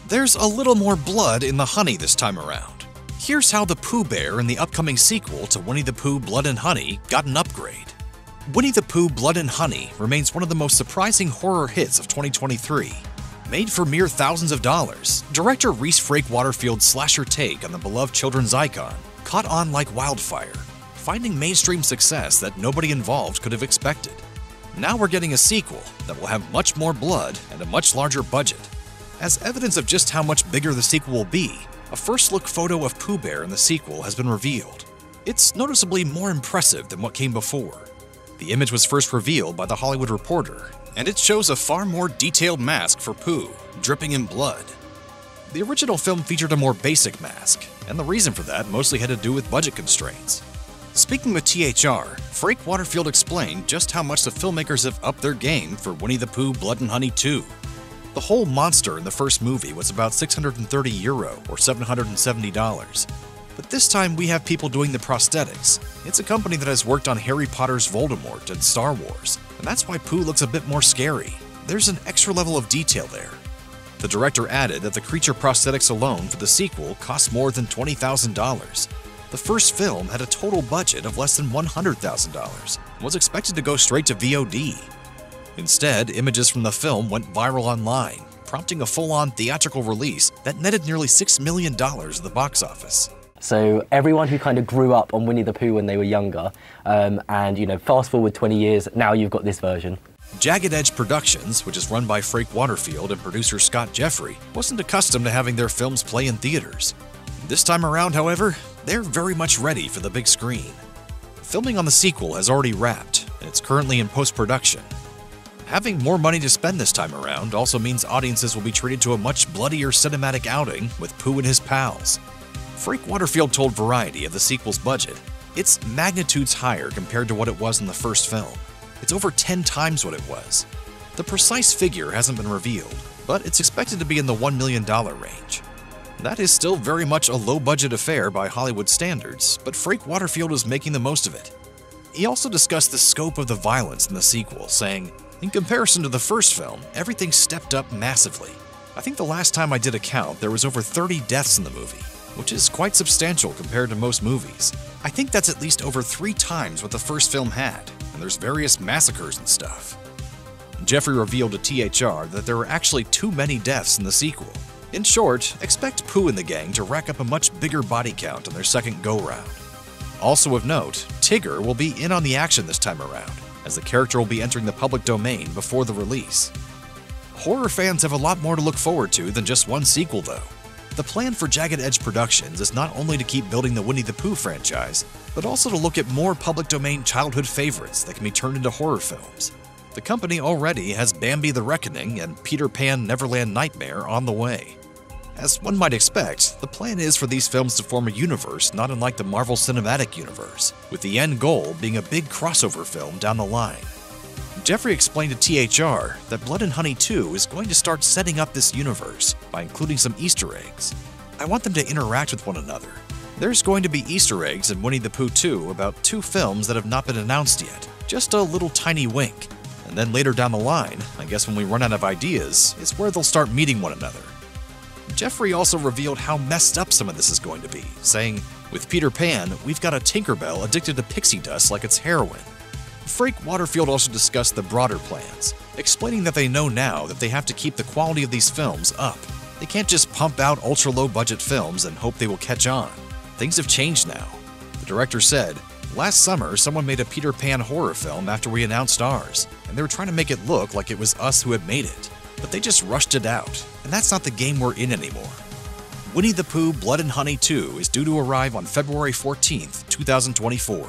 There's a little more blood in the honey this time around. Here's how the Pooh Bear in the upcoming sequel to Winnie the Pooh Blood and Honey got an upgrade. Winnie the Pooh Blood and Honey remains one of the most surprising horror hits of 2023. Made for mere thousands of dollars, director Reese Frake Waterfield's slasher take on the beloved children's icon caught on like wildfire, finding mainstream success that nobody involved could have expected. Now we're getting a sequel that will have much more blood and a much larger budget. As evidence of just how much bigger the sequel will be, a first-look photo of Pooh Bear in the sequel has been revealed. It's noticeably more impressive than what came before. The image was first revealed by The Hollywood Reporter, and it shows a far more detailed mask for Pooh, dripping in blood. The original film featured a more basic mask, and the reason for that mostly had to do with budget constraints. Speaking with THR, Frake Waterfield explained just how much the filmmakers have upped their game for Winnie the Pooh Blood and Honey 2. The whole monster in the first movie was about €630 or $770. But this time we have people doing the prosthetics. It's a company that has worked on Harry Potter's Voldemort and Star Wars, and that's why Pooh looks a bit more scary. There's an extra level of detail there. The director added that the creature prosthetics alone for the sequel cost more than $20,000. The first film had a total budget of less than $100,000 and was expected to go straight to VOD. Instead, images from the film went viral online, prompting a full-on theatrical release that netted nearly $6 million at the box office. So everyone who kind of grew up on Winnie the Pooh when they were younger, and fast forward 20 years, now you've got this version. Jagged Edge Productions, which is run by Frake Waterfield and producer Scott Jeffrey, wasn't accustomed to having their films play in theaters. This time around, however, they're very much ready for the big screen. Filming on the sequel has already wrapped, and it's currently in post-production. Having more money to spend this time around also means audiences will be treated to a much bloodier cinematic outing with Pooh and his pals. Frake Waterfield told Variety of the sequel's budget, "It's magnitudes higher compared to what it was in the first film. It's over 10 times what it was." The precise figure hasn't been revealed, but it's expected to be in the $1 million range. That is still very much a low-budget affair by Hollywood standards, but Frake Waterfield is making the most of it. He also discussed the scope of the violence in the sequel, saying, "In comparison to the first film, everything stepped up massively. I think the last time I did a count, there was over 30 deaths in the movie, which is quite substantial compared to most movies. I think that's at least over 3 times what the first film had, and there's various massacres and stuff." Jeffrey revealed to THR that there were actually too many deaths in the sequel. In short, expect Pooh and the gang to rack up a much bigger body count on their second go-round. Also of note, Tigger will be in on the action this time around, as the character will be entering the public domain before the release. Horror fans have a lot more to look forward to than just one sequel, though. The plan for Jagged Edge Productions is not only to keep building the Winnie the Pooh franchise, but also to look at more public domain childhood favorites that can be turned into horror films. The company already has Bambi the Reckoning and Peter Pan Neverland Nightmare on the way. As one might expect, the plan is for these films to form a universe not unlike the Marvel Cinematic Universe, with the end goal being a big crossover film down the line. Jeffrey explained to THR that Blood and Honey 2 is going to start setting up this universe by including some Easter eggs. "I want them to interact with one another. There's going to be Easter eggs in Winnie the Pooh 2 about 2 films that have not been announced yet, just a little tiny wink. And then later down the line, I guess when we run out of ideas, is where they'll start meeting one another." Jeffrey also revealed how messed up some of this is going to be, saying, "With Peter Pan, we've got a Tinkerbell addicted to pixie dust like it's heroin." Frake Waterfield also discussed the broader plans, explaining that they know now that they have to keep the quality of these films up. They can't just pump out ultra-low-budget films and hope they will catch on. Things have changed now. The director said, "Last summer, someone made a Peter Pan horror film after we announced ours, and they were trying to make it look like it was us who had made it. But they just rushed it out, and that's not the game we're in anymore." Winnie the Pooh Blood and Honey 2 is due to arrive on February 14th, 2024.